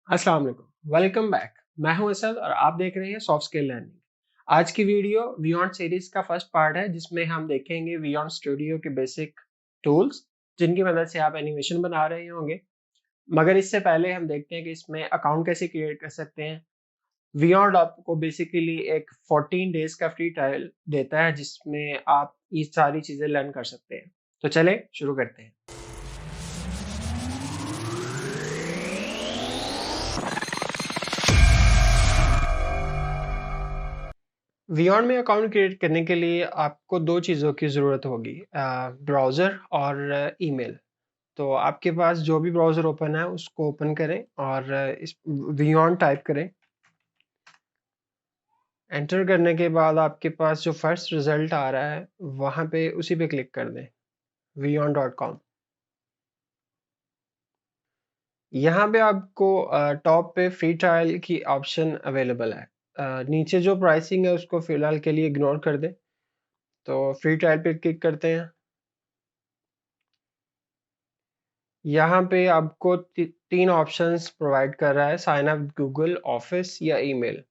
अस्सलाम वालेकुम, welcome back. मैं हूं असद और आप देख रहे हैं सॉफ्ट स्किल लर्निंग। आज की वीडियो वियॉन्ड सीरीज का फर्स्ट पार्ट है जिसमें हम देखेंगे वियॉन्ड स्टूडियो के बेसिक टूल्स जिनकी मदद से आप एनिमेशन बना रहे होंगे। मगर इससे पहले हम देखते हैं कि इसमें अकाउंट कैसे क्रिएट कर सकते हैं। वियॉन्ड आपको बेसिकली एक 14 डेज का फ्री ट्रायल देता है जिसमें आप ये सारी चीजें लर्न कर सकते हैं। तो चले शुरू करते हैं। वियॉन्ड में अकाउंट क्रिएट करने के लिए आपको दो चीज़ों की ज़रूरत होगी, ब्राउज़र और ईमेल। तो आपके पास जो भी ब्राउज़र ओपन है उसको ओपन करें और इस वियॉन्ड टाइप करें। एंटर करने के बाद आपके पास जो फर्स्ट रिज़ल्ट आ रहा है वहाँ पे उसी पे क्लिक कर दें, vyond.com। यहाँ पे आपको टॉप पे फ्री ट्रायल की ऑप्शन अवेलेबल है। नीचे जो प्राइसिंग है उसको फ़िलहाल के लिए इग्नोर कर दें। तो फ्री ट्रायल पे क्लिक करते हैं। यहाँ पे आपको 3 ऑप्शंस प्रोवाइड कर रहा है, sign up with Google, office या email.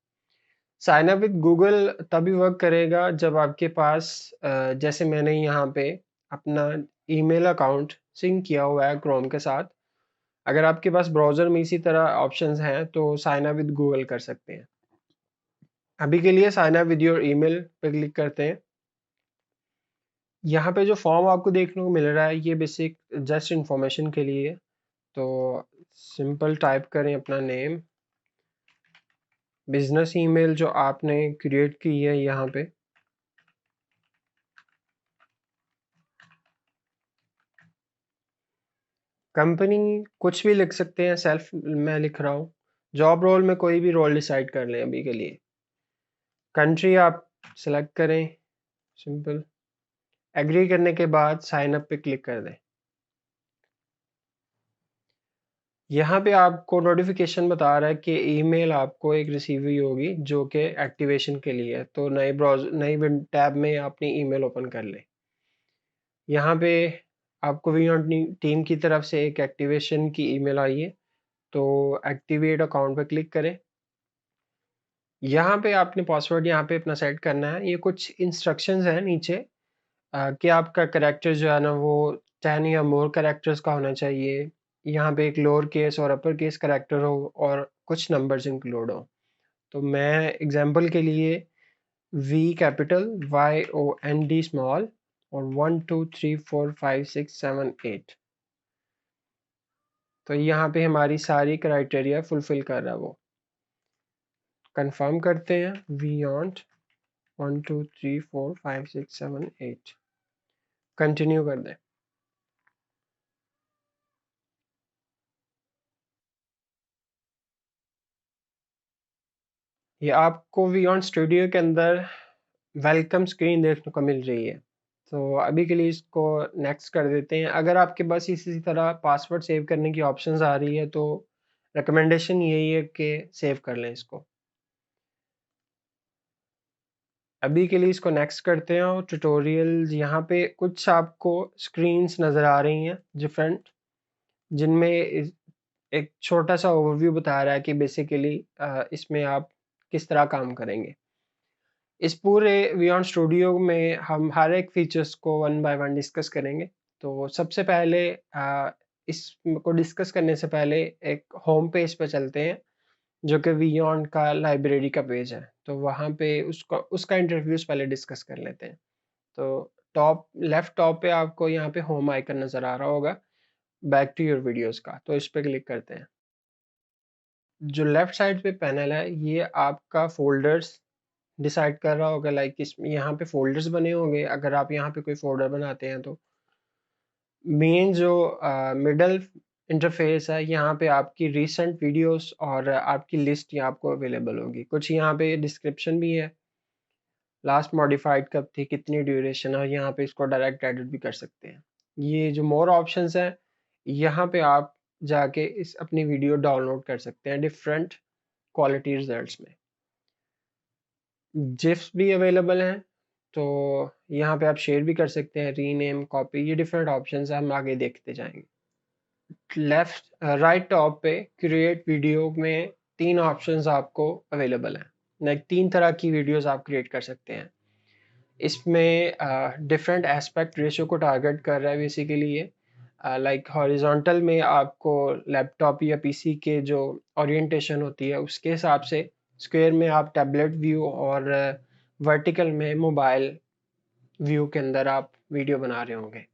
Sign up with Google तभी वर्क करेगा जब आपके पास जैसे मैंने यहाँ पे अपना ईमेल अकाउंट सिंक किया हुआ है क्रोम के साथ। अगर आपके पास ब्राउज़र में इसी तरह ऑप्शंस हैं तो साइन अप विद गूगल कर सकते हैं। अभी के लिए sign up with your email पे क्लिक करते हैं। यहाँ पे जो फॉर्म आपको देखने को मिल रहा है ये बेसिक जस्ट इन्फॉर्मेशन के लिए है। तो सिंपल टाइप करें अपना नेम, बिजनेस ईमेल जो आपने क्रिएट की है यहाँ पे, कंपनी कुछ भी लिख सकते हैं, सेल्फ मैं लिख रहा हूँ। जॉब रोल में कोई भी रोल डिसाइड कर लें अभी के लिए। कंट्री आप सेलेक्ट करें, सिंपल एग्री करने के बाद साइन अप पे क्लिक कर दें। यहाँ पे आपको नोटिफिकेशन बता रहा है कि ईमेल आपको एक रिसीव हुई होगी जो कि एक्टिवेशन के लिए है। तो नई टैब में अपनी ईमेल ओपन कर लें। यहाँ पे आपको वीऑन टीम की तरफ से एक एक्टिवेशन की ईमेल आई है। तो एक्टिवेट अकाउंट पे क्लिक करें। यहाँ पे आपने पासवर्ड यहाँ पे अपना सेट करना है। ये कुछ इंस्ट्रक्शंस हैं नीचे, कि आपका कैरेक्टर जो है ना वो 10 या मोर कैरेक्टर्स का होना चाहिए। यहाँ पे एक लोअर केस और अपर केस कैरेक्टर हो और कुछ नंबर्स इंक्लूड हो। तो मैं एग्जांपल के लिए V capital, Y O N D small और 1 2 3 4 5 6 7 8। तो यहाँ पे हमारी सारी क्राइटेरिया फुलफिल कर रहा है वो। कंफर्म करते हैं, बियॉन्ड 1 2 3 4 5 6 7 8, कंटिन्यू कर दें। ये आपको बियॉन्ड स्टूडियो के अंदर वेलकम स्क्रीन देखने को मिल रही है। तो अभी के लिए इसको नेक्स्ट कर देते हैं। अगर आपके पास इसी तरह पासवर्ड सेव करने की ऑप्शंस आ रही है तो रिकमेंडेशन यही है कि सेव कर लें इसको। अभी के लिए इसको नेक्स्ट करते हैं और ट्यूटोरियल यहाँ पे कुछ आपको स्क्रीन्स नज़र आ रही हैं डिफरेंट, जिनमें एक छोटा सा ओवरव्यू बता रहा है कि बेसिकली इसमें आप किस तरह काम करेंगे। इस पूरे वियॉन्ड स्टूडियो में हम हर एक फीचर्स को वन बाय वन डिस्कस करेंगे। तो सबसे पहले इसको डिस्कस करने से पहले एक होम पेज पे चलते हैं जो कि वियॉन्ड का लाइब्रेरी का पेज है। तो वहाँ पे उसका उसका इंटरव्यूज पहले डिस्कस कर लेते हैं। तो टॉप लेफ्ट टॉप पे आपको यहाँ पे होम आइकन नज़र आ रहा होगा, बैक टू योर वीडियोस का। तो इस पे क्लिक करते हैं। जो लेफ्ट साइड पे पैनल है ये आपका फोल्डर्स डिसाइड कर रहा होगा। लाइक इसमें यहाँ पे फोल्डर्स बने होंगे। अगर आप यहाँ पे कोई फोल्डर बनाते हैं तो मेन जो मिडल इंटरफेस है यहाँ पे आपकी रीसेंट वीडियोस और आपकी लिस्ट यहाँ आपको अवेलेबल होगी। कुछ यहाँ पे डिस्क्रिप्शन भी है, लास्ट मॉडिफाइड कब थी, कितनी ड्यूरेशन, और यहाँ पे इसको डायरेक्ट एडिट भी कर सकते हैं। ये जो मोर ऑप्शंस हैं यहाँ पे आप जाके इस अपनी वीडियो डाउनलोड कर सकते हैं डिफरेंट क्वालिटी रिजल्ट्स में। जिफ्स भी अवेलेबल हैं तो यहाँ पे आप शेयर भी कर सकते हैं, रीनेम, कॉपी, ये डिफरेंट ऑप्शंस हैं, हम आगे देखते जाएंगे। लेफ्ट राइट टॉप पे क्रिएट वीडियो में 3 ऑप्शंस आपको अवेलेबल हैं। लाइक 3 तरह की वीडियोस आप क्रिएट कर सकते हैं। इसमें डिफरेंट एस्पेक्ट रेशियो को टारगेट कर रहा है बेसिकली ये। लाइक हॉरिजॉन्टल में आपको लैपटॉप या पीसी के जो ओरिएंटेशन होती है उसके हिसाब से, स्क्वायर में आप टैबलेट व्यू, और वर्टिकल में मोबाइल व्यू के अंदर आप वीडियो बना रहे होंगे।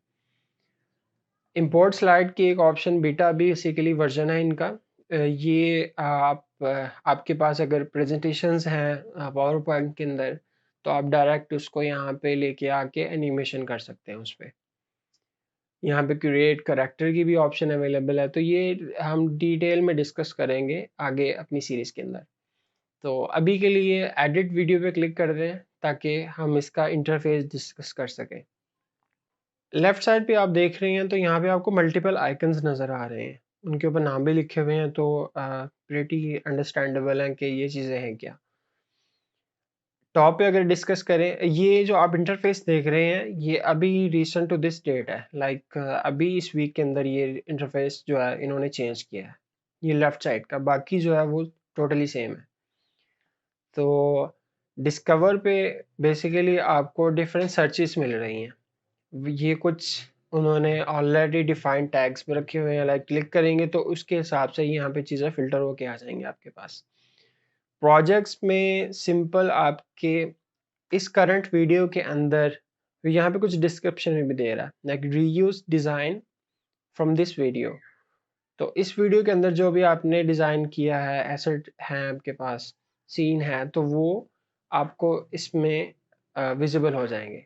इंपोर्ट स्लाइड की एक ऑप्शन बीटा भी बेसिकली वर्जन है इनका। ये आपके पास अगर प्रेजेंटेशंस हैं पावर पॉइंट के अंदर, तो आप डायरेक्ट उसको यहाँ पे लेके आके एनिमेशन कर सकते हैं उस पर। यहाँ पे क्रिएट करेक्टर की भी ऑप्शन अवेलेबल है। तो ये हम डिटेल में डिस्कस करेंगे आगे अपनी सीरीज़ के अंदर। तो अभी के लिए एडिट वीडियो पे क्लिक कर दें ताकि हम इसका इंटरफेस डिस्कस कर सकें। लेफ्ट साइड पे आप देख रहे हैं तो यहाँ पे आपको मल्टीपल आइकन्स नज़र आ रहे हैं, उनके ऊपर नाम भी लिखे हुए हैं, तो प्रेटी अंडरस्टैंडेबल है कि ये चीज़ें हैं क्या। टॉप पे अगर डिस्कस करें, ये जो आप इंटरफेस देख रहे हैं ये अभी रिसेंट टू दिस डेट है। लाइक अभी इस वीक के अंदर ये इंटरफेस जो है इन्होंने चेंज किया है, ये लेफ्ट साइड का। बाकी जो है वो टोटली सेम है। तो डिस्कवर पे बेसिकली आपको डिफरेंट सर्चेस मिल रही हैं। ये कुछ उन्होंने ऑलरेडी डिफाइंड टैग्स में रखे हुए हैं। लाइक क्लिक करेंगे तो उसके हिसाब से यहाँ पे चीज़ें फ़िल्टर होके आ जाएंगी आपके पास। प्रोजेक्ट्स में सिंपल आपके इस करंट वीडियो के अंदर यहाँ पे कुछ डिस्क्रिप्शन में भी दे रहा है, like reuse design from this video. तो इस वीडियो के अंदर जो भी आपने डिज़ाइन किया है, एसेट हैं आपके पास, सीन है, तो वो आपको इसमें विजिबल हो जाएंगे।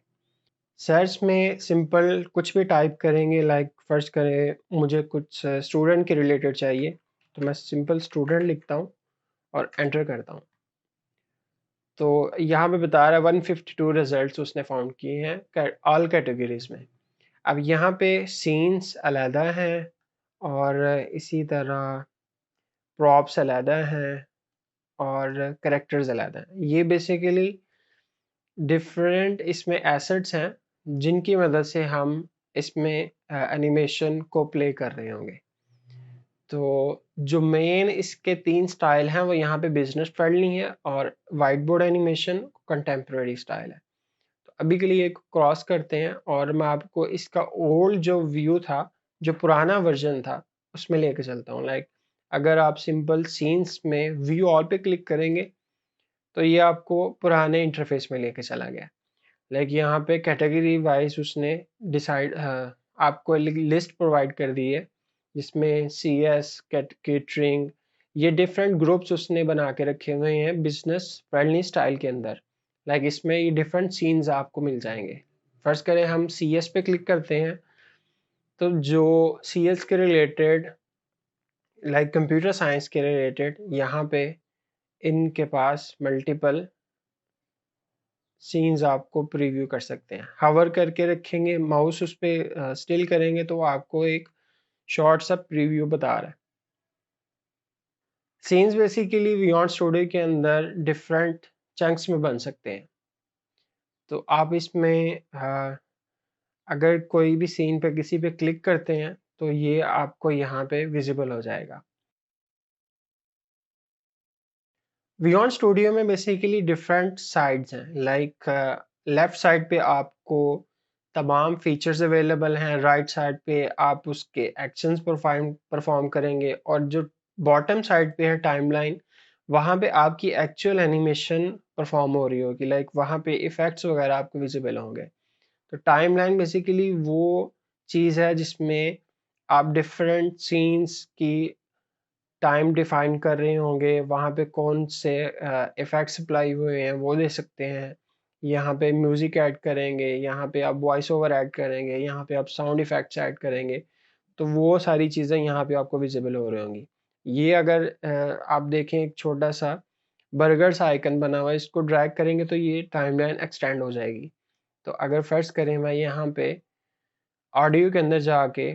सर्च में सिंपल कुछ भी टाइप करेंगे, लाइक फर्स्ट करें मुझे कुछ स्टूडेंट के रिलेटेड चाहिए, तो मैं सिंपल स्टूडेंट लिखता हूँ और एंटर करता हूँ। तो यहाँ पे बता रहा है 152 रिजल्ट्स उसने फाउंड किए हैं ऑल कैटेगरीज में। अब यहाँ पे सीन्स अलहदा हैं और इसी तरह प्रॉप्स अलहदा हैं और करेक्टर्स अलहदा हैं। ये बेसिकली डिफरेंट इसमें एसेट्स हैं जिनकी मदद से हम इसमें एनिमेशन को प्ले कर रहे होंगे। तो जो मेन इसके 3 स्टाइल हैं वो यहाँ पे बिजनेस फ्रेंडली है और white board animation contemporary style है। तो अभी के लिए क्रॉस करते हैं और मैं आपको इसका ओल्ड जो व्यू था, जो पुराना वर्जन था, उसमें लेके चलता हूँ। लाइक अगर आप सिंपल सीन्स में व्यू ऑल पे क्लिक करेंगे तो ये आपको पुराने इंटरफेस में लेके चला गया। लाइक यहाँ पे कैटेगरी वाइज उसने डिसाइड आपको लिस्ट प्रोवाइड कर दी है जिसमें CS केटरिंग, ये डिफरेंट ग्रुप्स उसने बना के रखे हुए हैं बिजनेस फ्रेंडली स्टाइल के अंदर। लाइक इसमें ये डिफरेंट सीन्स आपको मिल जाएंगे। फर्स्ट करें हम CS पे क्लिक करते हैं, तो जो CS के रिलेटेड, लाइक कंप्यूटर साइंस के रिलेटेड, यहाँ पे इनके पास मल्टीपल सीन्स आपको प्रीव्यू कर सकते हैं। हावर करके रखेंगे, माउस उस पर स्टिल करेंगे तो आपको एक शॉर्ट सा प्रीव्यू बता रहा है। सीन्स बेसिकली बियॉन्ड स्टूडियो के अंदर डिफरेंट चंक्स में बन सकते हैं। तो आप इसमें अगर कोई भी सीन पे किसी पे क्लिक करते हैं तो ये आपको यहाँ पे विजिबल हो जाएगा। बियॉन्ड स्टूडियो में बेसिकली डिफरेंट साइड्स हैं। लाइक लेफ्ट साइड पे आपको तमाम फीचर्स अवेलेबल हैं, राइट साइड पे आप उसके एक्शंस परफॉर्म करेंगे, और जो बॉटम साइड पे है टाइमलाइन, वहाँ पे आपकी एक्चुअल एनिमेशन परफॉर्म हो रही होगी। लाइक वहाँ पे इफ़ेक्ट्स वगैरह आपको विजिबल होंगे। तो टाइमलाइन बेसिकली वो चीज़ है जिसमें आप डिफरेंट सीन्स की टाइम डिफाइन कर रहे होंगे, वहाँ पे कौन से इफ़ेक्ट्स अप्लाई हुए हैं वो दे सकते हैं। यहाँ पे म्यूज़िक ऐड करेंगे, यहाँ पे आप वॉइस ओवर ऐड करेंगे, यहाँ पे आप साउंड इफ़ेक्ट्स ऐड करेंगे, तो वो सारी चीज़ें यहाँ पे आपको विजिबल हो रही होंगी। ये अगर आप देखें एक छोटा सा बर्गर सा आइकन बना हुआ है, इसको ड्रैग करेंगे तो ये टाइमलाइन एक्सटेंड हो जाएगी। तो अगर फर्ज करें मैं यहाँ पे ऑडियो के अंदर जाके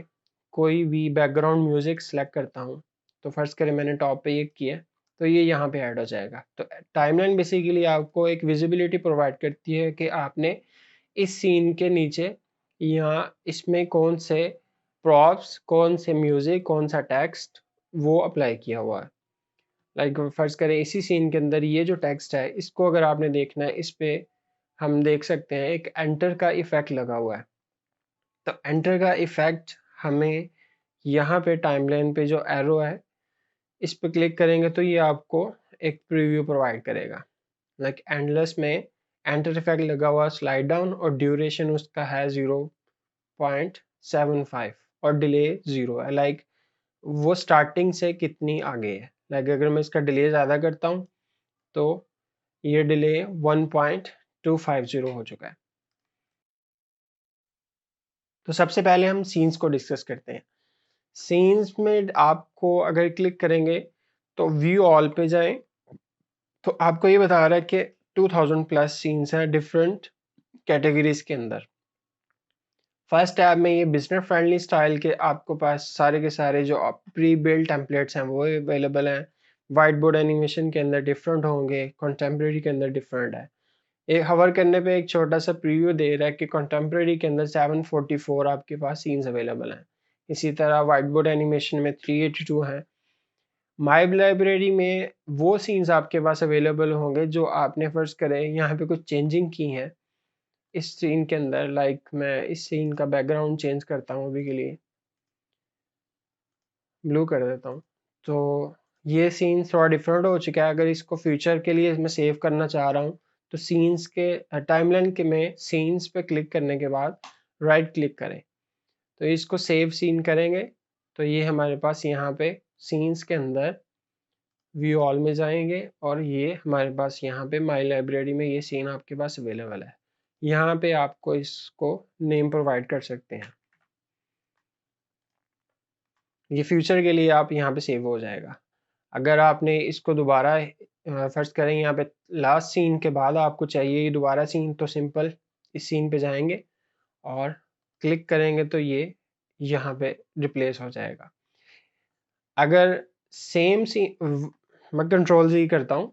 कोई भी बैकग्राउंड म्यूज़िक सेलेक्ट करता हूँ, तो फर्ज करें मैंने टॉप पे ये किया, तो ये यहाँ पे ऐड हो जाएगा। तो टाइमलाइन बेसिकली आपको एक विजिबिलिटी प्रोवाइड करती है कि आपने इस सीन के नीचे या इसमें कौन से प्रॉप्स, कौन से म्यूजिक, कौन सा टेक्स्ट वो अप्लाई किया हुआ है। लाइक फर्ज करें इसी सीन के अंदर ये जो टेक्स्ट है इसको अगर आपने देखना है, इस पे हम देख सकते हैं एक एंटर का इफेक्ट लगा हुआ है। तो एंटर का इफेक्ट हमें यहाँ पे टाइमलाइन पे जो एरो है इस पे क्लिक करेंगे तो ये आपको एक प्रीव्यू प्रोवाइड करेगा। लाइक एंडलेस में एंटर इफेक्ट लगा हुआ स्लाइड डाउन और ड्यूरेशन उसका है 0.75 और डिले 0 है। लाइक वो स्टार्टिंग से कितनी आगे है। लाइक अगर मैं इसका डिले ज़्यादा करता हूँ तो ये डिले 1.250 हो चुका है। तो सबसे पहले हम सीन्स को डिस्कस करते हैं। सीन्स में आपको अगर क्लिक करेंगे तो व्यू ऑल पे जाएं तो आपको ये बता रहा है कि 2000 प्लस सीन्स हैं डिफरेंट कैटेगरीज के अंदर। फर्स्ट टैब में ये बिजनेस फ्रेंडली स्टाइल के आपको पास सारे के सारे जो प्री बिल्ड टेम्पलेट्स हैं वो अवेलेबल हैं। वाइट बोर्ड एनिमेशन के अंदर डिफरेंट होंगे, कंटेम्प्रेरी के अंदर डिफरेंट है। एक हवर करने पे एक छोटा सा प्रीव्यू दे रहा है कि कंटेम्प्रेरी के अंदर 744 आपके पास सीन्स अवेलेबल हैं। इसी तरह वाइट बोर्ड एनिमेशन में 382 हैं। माई लाइब्रेरी में वो सीन्स आपके पास अवेलेबल होंगे जो आपने फर्ज करें यहाँ पे कुछ चेंजिंग की हैं इस सीन के अंदर। लाइक मैं इस सीन का बैकग्राउंड चेंज करता हूँ अभी के लिए, ब्लू कर देता हूँ। तो ये सीन थोड़ा डिफरेंट हो चुका है। अगर इसको फ्यूचर के लिए मैं सेव करना चाह रहा हूँ तो सीन्स के टाइमलाइन के में सीन्स पे क्लिक करने के बाद राइट क्लिक करें तो इसको सेव सीन करेंगे तो ये हमारे पास यहाँ पे सीन्स के अंदर व्यू ऑल में जाएंगे और ये हमारे पास यहाँ पे माई लाइब्रेरी में ये सीन आपके पास अवेलेबल है। यहाँ पे आपको इसको नेम प्रोवाइड कर सकते हैं। ये फ्यूचर के लिए आप यहाँ पे सेव हो जाएगा। अगर आपने इसको दोबारा फर्स्ट करें यहाँ पे लास्ट सीन के बाद आपको चाहिए ये दोबारा सीन तो सिंपल इस सीन पे जाएंगे और क्लिक करेंगे तो ये यहाँ पे रिप्लेस हो जाएगा। अगर सेम सीन मैं कंट्रोल जी करता हूँ,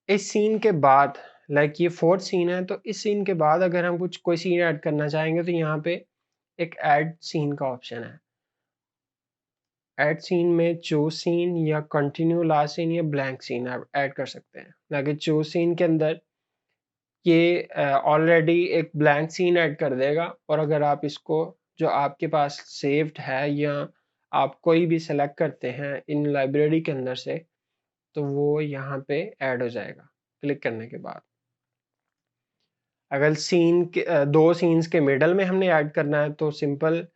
इस सीन के बाद लाइक ये फोर्थ सीन है तो इस सीन के बाद अगर हम कुछ कोई सीन ऐड करना चाहेंगे तो यहाँ पे एक ऐड सीन का ऑप्शन है। ऐड सीन में चूज सीन या कंटिन्यू लास्ट सीन या ब्लैंक सीन आप ऐड कर सकते हैं। लाइक चूज सीन के अंदर ये ऑलरेडी एक ब्लैंक सीन ऐड कर देगा और अगर आप इसको जो आपके पास सेव्ड है या आप कोई भी सेलेक्ट करते हैं इन लाइब्रेरी के अंदर से तो वो यहाँ पे ऐड हो जाएगा क्लिक करने के बाद। अगर सीन के दो सीन्स के मिडल में हमने ऐड करना है तो सिंपल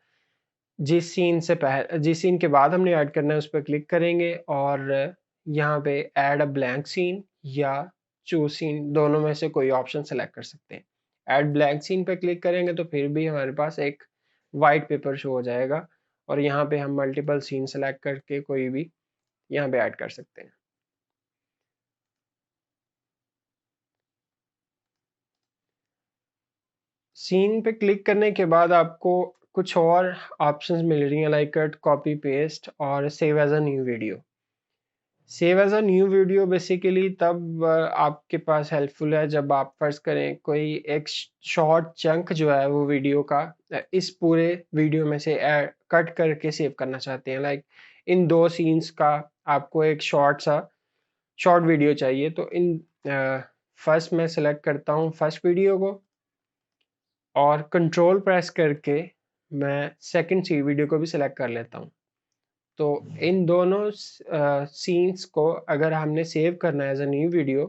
जिस सीन के बाद हमने ऐड करना है उस पर क्लिक करेंगे और यहाँ पे ऐड अ ब्लैंक सीन या चूज सीन दोनों में से कोई ऑप्शन सेलेक्ट कर सकते हैं। ऐड ब्लैंक सीन पे क्लिक करेंगे तो फिर भी हमारे पास एक वाइट पेपर शो हो जाएगा और यहाँ पे हम मल्टीपल सीन सेलेक्ट करके कोई भी यहाँ पे ऐड कर सकते हैं। सीन पे क्लिक करने के बाद आपको कुछ और ऑप्शंस मिल रही हैं लाइक कट, कॉपी पेस्ट और save as a new video. Save as a new video basically तब आपके पास हेल्पफुल है जब आप फर्ज करें कोई एक शॉर्ट चंक जो है वो वीडियो का इस पूरे वीडियो में से कट करके सेव करना चाहते हैं। लाइक इन दो सीन्स का आपको एक शॉर्ट वीडियो चाहिए तो इन फर्स्ट मैं सेलेक्ट करता हूँ फर्स्ट वीडियो को और कंट्रोल प्रेस करके मैं सेकंड सी वीडियो को भी सिलेक्ट कर लेता हूँ। तो इन दोनों सीन्स को अगर हमने सेव करना है एज अ न्यू वीडियो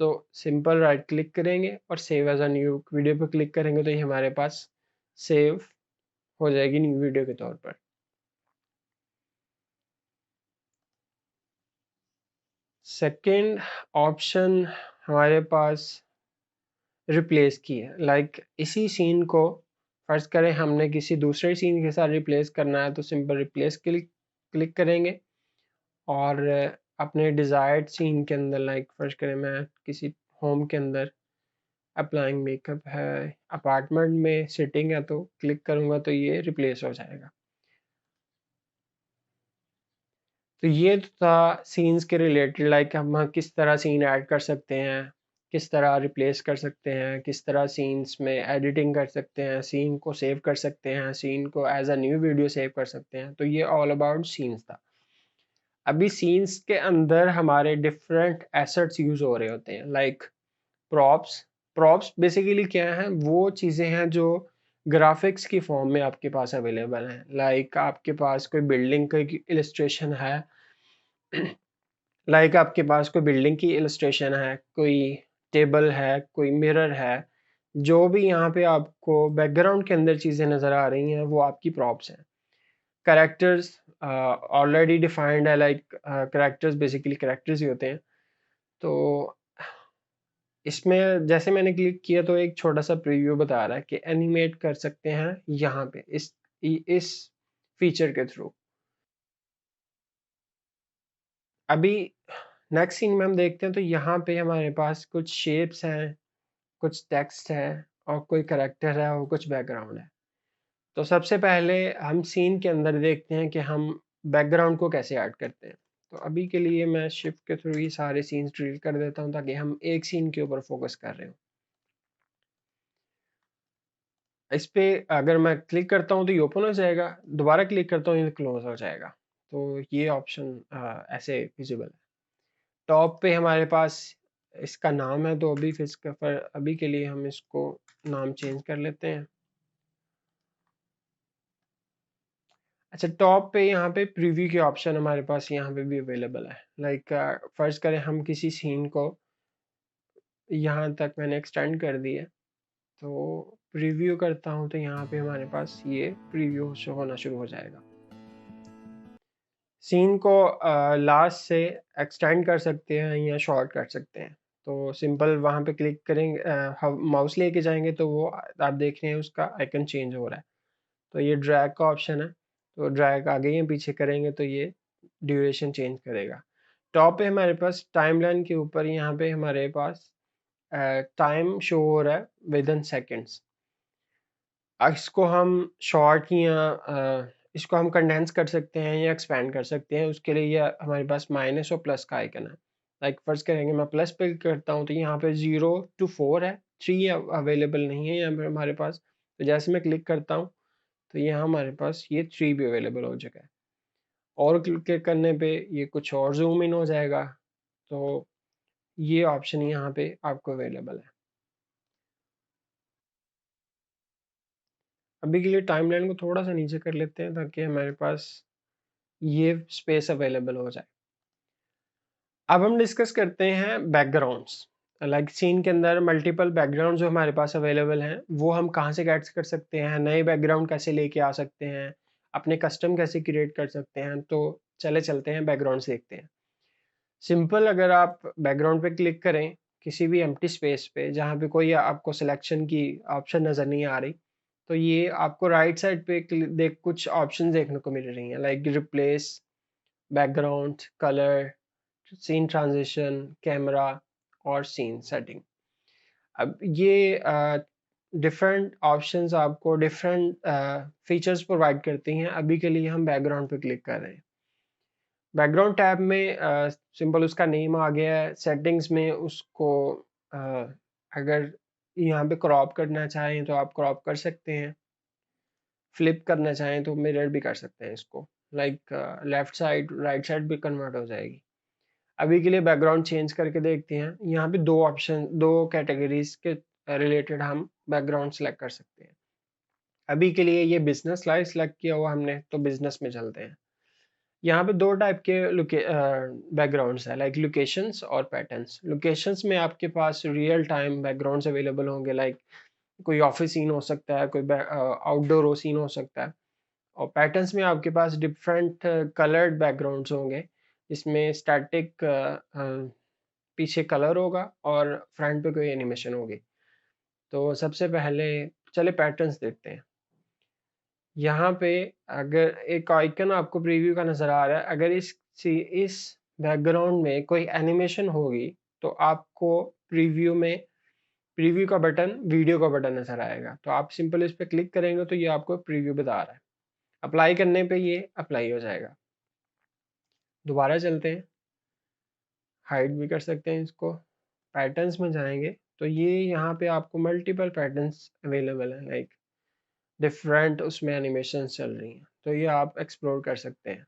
तो सिंपल राइट क्लिक करेंगे और save as a new video पर क्लिक करेंगे तो ये हमारे पास सेव हो जाएगी न्यू वीडियो के तौर पर। सेकंड ऑप्शन हमारे पास रिप्लेस की है। लाइक इसी सीन को फर्ज करें हमने किसी दूसरे सीन के साथ रिप्लेस करना है तो सिंपल रिप्लेस क्लिक करेंगे और अपने डिज़ायर्ड सीन के अंदर लाइक फर्ज करें मैं किसी होम के अंदर अप्लाइंग मेकअप है, अपार्टमेंट में सिटिंग है तो क्लिक करूँगा तो ये रिप्लेस हो जाएगा। तो ये तो था सीन्स के रिलेटेड लाइक हम किस तरह सीन ऐड कर सकते हैं किस तरह रिप्लेस कर सकते हैं, किस तरह सीन्स में एडिटिंग कर सकते हैं, सीन को सेव कर सकते हैं, सीन को as a new video save कर सकते हैं। तो ये ऑल अबाउट सीन्स था। अभी सीन्स के अंदर हमारे डिफरेंट एसेट्स यूज हो रहे होते हैं, लाइक प्रॉप्स। प्रॉप्स बेसिकली क्या हैं? वो चीज़ें हैं जो ग्राफिक्स की फॉर्म में आपके पास अवेलेबल हैं। लाइक आपके पास कोई बिल्डिंग की इलस्ट्रेशन है लाइक आपके पास कोई बिल्डिंग की इलस्ट्रेशन है, कोई टेबल है, कोई मिरर है, जो भी यहाँ पे आपको बैकग्राउंड के अंदर चीज़ें नज़र आ रही हैं वो आपकी प्रॉप्स हैं। कैरेक्टर्स ऑलरेडी डिफाइंड है, लाइक कैरेक्टर्स बेसिकली कैरेक्टर्स ही होते हैं। तो इसमें जैसे मैंने क्लिक किया तो एक छोटा सा प्रीव्यू बता रहा है कि एनिमेट कर सकते हैं यहाँ पे इस फीचर के थ्रू। अभी नेक्स्ट सीन में हम देखते हैं तो यहाँ पे हमारे पास कुछ शेप्स हैं, कुछ टेक्स्ट है और कोई कैरेक्टर है और कुछ बैकग्राउंड है। तो सबसे पहले हम सीन के अंदर देखते हैं कि हम बैकग्राउंड को कैसे ऐड करते हैं। तो अभी के लिए मैं शिफ्ट के थ्रू ये सारे सीन्स डिलीट कर देता हूँ ताकि हम एक सीन के ऊपर फोकस कर रहे हो। इस पे अगर मैं क्लिक करता हूँ तो ये ओपन हो जाएगा, दोबारा क्लिक करता हूँ ये क्लोज हो जाएगा। तो ये ऑप्शन ऐसे विजिबल है। टॉप पे हमारे पास इसका नाम है, तो अभी फिर इसका पर अभी के लिए हम इसको नाम चेंज कर लेते हैं। अच्छा, टॉप पे यहाँ पे प्रीव्यू के ऑप्शन हमारे पास यहाँ पे भी अवेलेबल है। लाइक फर्ज करें हम किसी सीन को यहाँ तक मैंने एक्सटेंड कर दिया, तो प्रीव्यू करता हूँ तो यहाँ पे हमारे पास ये प्रीव्यू शो होना शुरू हो जाएगा। सीन को लास्ट से एक्सटेंड कर सकते हैं या शॉर्ट कर सकते हैं। तो सिंपल वहाँ पे क्लिक करेंगे, माउस लेके जाएंगे तो वो आप देख रहे हैं उसका आइकन चेंज हो रहा है। तो ये ड्रैग का ऑप्शन है, तो ड्रैग आगे या पीछे करेंगे तो ये ड्यूरेशन चेंज करेगा। टॉप पे हमारे पास टाइमलाइन के ऊपर यहाँ पे हमारे पास टाइम शो हो रहा है विद इन सेकेंड्स। इसको हम शॉर्ट इसको हम कंडेंस कर सकते हैं या एक्सपेंड कर सकते हैं। उसके लिए ये हमारे पास माइनस और प्लस का आइकन है। लाइक फर्स्ट करेंगे, मैं प्लस पे करता हूँ तो यहाँ पे 0 to 4 है, 3 अवेलेबल नहीं है यहाँ पे हमारे पास। तो जैसे मैं क्लिक करता हूँ तो यहाँ हमारे पास ये 3 भी अवेलेबल हो चुका है। और क्लिक करने पे ये कुछ और जूम इन हो जाएगा। तो ये ऑप्शन यहाँ पे आपको अवेलेबल है। अभी के लिए टाइमलाइन को थोड़ा सा नीचे कर लेते हैं ताकि हमारे पास ये स्पेस अवेलेबल हो जाए। अब हम डिस्कस करते हैं बैकग्राउंड्स। लाइक सीन के अंदर मल्टीपल बैकग्राउंड जो हमारे पास अवेलेबल हैं वो हम कहाँ से गेट कर सकते हैं, नए बैकग्राउंड कैसे लेके आ सकते हैं, अपने कस्टम कैसे क्रिएट कर सकते हैं। तो चले चलते हैं बैकग्राउंड्स देखते हैं। सिंपल, अगर आप बैकग्राउंड पे क्लिक करें किसी भी एम्प्टी स्पेस पे जहाँ पे कोई आपको सिलेक्शन की ऑप्शन नज़र नहीं आ रही, तो ये आपको राइट साइड पे देख कुछ ऑप्शन देखने को मिल रही हैं, like replace, background, colour, scene transition, camera और सीन सेटिंग। अब ये डिफरेंट ऑप्शंस आपको डिफरेंट फीचर्स प्रोवाइड करती हैं। अभी के लिए हम बैकग्राउंड पे क्लिक कर रहे हैं। बैकग्राउंड टैब में सिंपल उसका नेम आ गया है। सेटिंग्स में उसको अ, अगर यहाँ पे क्रॉप करना चाहें तो आप क्रॉप कर सकते हैं, फ्लिप करना चाहें तो मिरर भी कर सकते हैं इसको, like left side right side भी कन्वर्ट हो जाएगी। अभी के लिए बैकग्राउंड चेंज करके देखते हैं। यहाँ पे दो ऑप्शन, दो कैटेगरीज के रिलेटेड हम बैकग्राउंड सेलेक्ट कर सकते हैं। अभी के लिए ये बिजनेस लाइव सेलेक्ट किया हुआ हमने, तो बिजनेस में चलते हैं। यहाँ पे दो टाइप के बैकग्राउंड्स है, लाइक लोकेशंस और पैटर्न्स। लोकेशंस में आपके पास रियल टाइम बैकग्राउंड्स अवेलेबल होंगे, लाइक कोई ऑफिस सीन हो सकता है, कोई आउटडोर सीन हो सकता है। और पैटर्न्स में आपके पास डिफरेंट कलर्ड बैकग्राउंड्स होंगे, जिसमें स्टैटिक पीछे कलर होगा और फ्रंट पे कोई एनिमेशन होगी। तो सबसे पहले चले पैटर्न्स देखते हैं। यहाँ पे अगर एक आइकन आपको प्रीव्यू का नज़र आ रहा है, अगर इस बैकग्राउंड में कोई एनिमेशन होगी तो आपको प्रीव्यू में प्रीव्यू का बटन, वीडियो का बटन नज़र आएगा। तो आप सिंपल इस पे क्लिक करेंगे तो ये आपको प्रीव्यू बता रहा है। अप्लाई करने पे ये अप्लाई हो जाएगा। दोबारा चलते हैं, हाइड भी कर सकते हैं इसको। पैटर्न्स में जाएंगे तो ये यहाँ पे आपको मल्टीपल पैटर्न्स अवेलेबल हैं, लाइक डिफरेंट उसमें एनिमेशन चल रही हैं, तो ये आप एक्सप्लोर कर सकते हैं।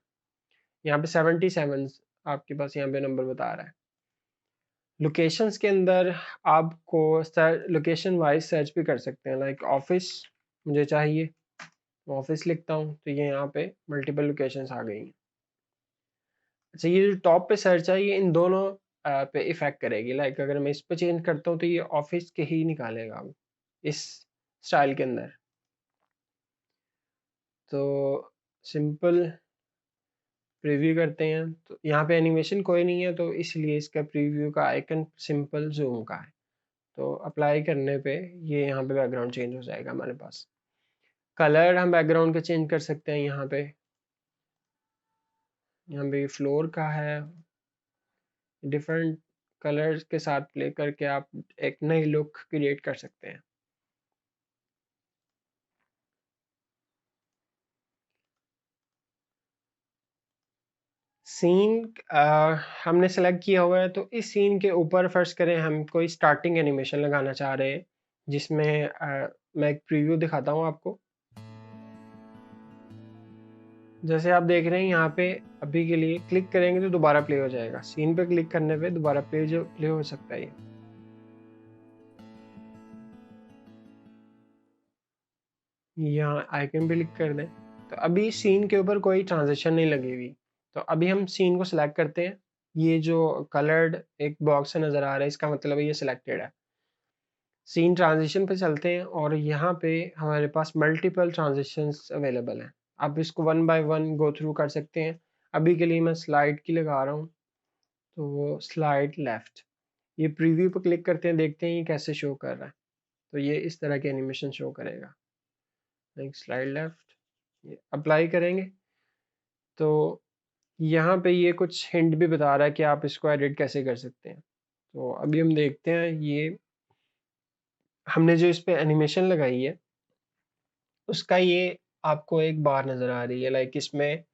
यहाँ पे 77 आपके पास यहाँ पे नंबर बता रहा है। लोकेशंस के अंदर आपको लोकेशन वाइज सर्च भी कर सकते हैं, लाइक ऑफिस मुझे चाहिए, ऑफिस लिखता हूँ तो ये यहाँ पे मल्टीपल लोकेशंस आ गई हैं। अच्छा, ये जो टॉप पे सर्च है ये इन दोनों पे इफेक्ट करेगी, लाइक अगर मैं इस पे चेंज करता हूँ तो ये ऑफिस के ही निकालेगा अब इस स्टाइल के अंदर। तो सिंपल प्रीव्यू करते हैं, तो यहाँ पे एनिमेशन कोई नहीं है तो इसलिए इसका प्रीव्यू का आइकन सिंपल जूम का है। तो अप्लाई करने पे ये यहाँ पे बैकग्राउंड चेंज हो जाएगा हमारे पास। कलर हम बैकग्राउंड के चेंज कर सकते हैं यहाँ पे फ्लोर का है, डिफरेंट कलर्स के साथ प्ले करके आप एक नई लुक क्रिएट कर सकते हैं। सीन हमने सेलेक्ट किया हुआ है तो इस सीन के ऊपर फर्स्ट करें हम कोई स्टार्टिंग एनिमेशन लगाना चाह रहे हैं, जिसमें मैं एक प्रीव्यू दिखाता हूँ आपको। जैसे आप देख रहे हैं यहाँ पे अभी के लिए क्लिक करेंगे तो दोबारा प्ले हो जाएगा, सीन पे क्लिक करने पे दोबारा प्ले हो सकता है। यहाँ आइकन पे क्लिक कर दें तो अभी सीन के ऊपर कोई ट्रांजिशन नहीं लगी हुई। तो अभी हम सीन को सिलेक्ट करते हैं, ये जो कलर्ड एक बॉक्स से नज़र आ रहा है इसका मतलब है ये सिलेक्टेड है। सीन ट्रांजिशन पे चलते हैं और यहाँ पे हमारे पास मल्टीपल ट्रांजिशंस अवेलेबल हैं, आप इसको one by one go through कर सकते हैं। अभी के लिए मैं स्लाइड की लगा रहा हूँ, तो वो स्लाइड लेफ्ट, ये प्रीव्यू पर क्लिक करते हैं, देखते हैं ये कैसे शो कर रहा है। तो ये इस तरह के एनिमेशन शो करेगा, लाइक स्लाइड लेफ्ट। ये अप्लाई करेंगे तो यहाँ पे ये कुछ हिंट भी बता रहा है कि आप इसको एडिट कैसे कर सकते हैं। तो अभी हम देखते हैं, ये हमने जो इस पे एनिमेशन लगाई है उसका ये आपको एक बार नज़र आ रही है, लाइक इसमें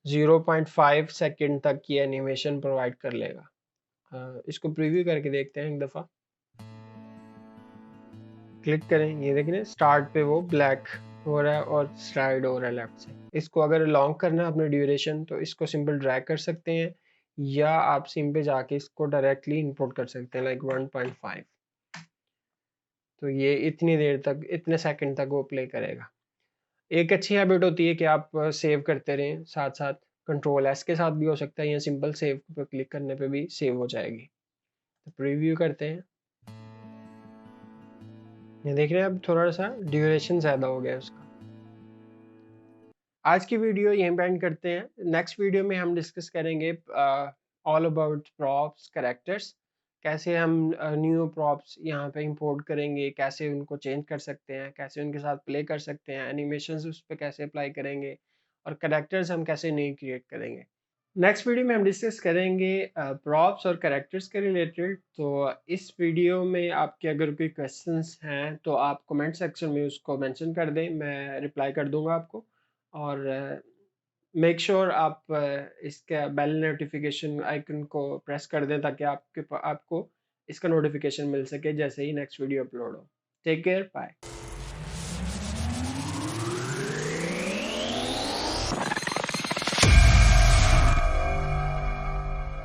0.5 सेकंड तक ये एनिमेशन प्रोवाइड कर लेगा। इसको प्रीव्यू करके देखते हैं एक दफ़ा, क्लिक करें, ये देखें स्टार्ट पे वो ब्लैक हो रहा है और स्लाइड हो रहा है लेफ्ट से। इसको अगर लॉन्ग करना है अपने ड्यूरेशन तो इसको सिंपल ड्रैग कर सकते हैं, या आप सिम पे जाके इसको डायरेक्टली इंपोर्ट कर सकते हैं, लाइक 1.5। तो ये इतनी देर तक, इतने सेकंड तक वो प्ले करेगा। एक अच्छी हैबिट होती है कि आप सेव करते रहें साथ साथ, कंट्रोल एस के साथ भी हो सकता है या सिंपल सेव पर क्लिक करने पे भी सेव हो जाएगी। तो प्रीव्यू करते हैं, ये देख रहे हैं अब थोड़ा सा ड्यूरेशन ज़्यादा हो गया उसका। आज की वीडियो यहीं पे एंड करते हैं। नेक्स्ट वीडियो में हम डिस्कस करेंगे ऑल अबाउट प्रॉप्स कैरेक्टर्स, कैसे हम न्यू प्रॉप्स यहाँ पे इंपोर्ट करेंगे, कैसे उनको चेंज कर सकते हैं, कैसे उनके साथ प्ले कर सकते हैं, एनिमेशंस उस पर कैसे अप्लाई करेंगे, और कैरेक्टर्स हम कैसे नए क्रिएट करेंगे। नेक्स्ट वीडियो में हम डिस्कस करेंगे प्रॉप्स और कैरेक्टर्स के रिलेटेड। तो इस वीडियो में आपके अगर कोई क्वेश्चंस हैं तो आप कमेंट सेक्शन में उसको मेंशन कर दें, मैं रिप्लाई कर दूंगा आपको। और मेक श्योर आप इसका बेल नोटिफिकेशन आइकन को प्रेस कर दें ताकि आपको इसका नोटिफिकेशन मिल सके जैसे ही नेक्स्ट वीडियो अपलोड हो। Take care, bye.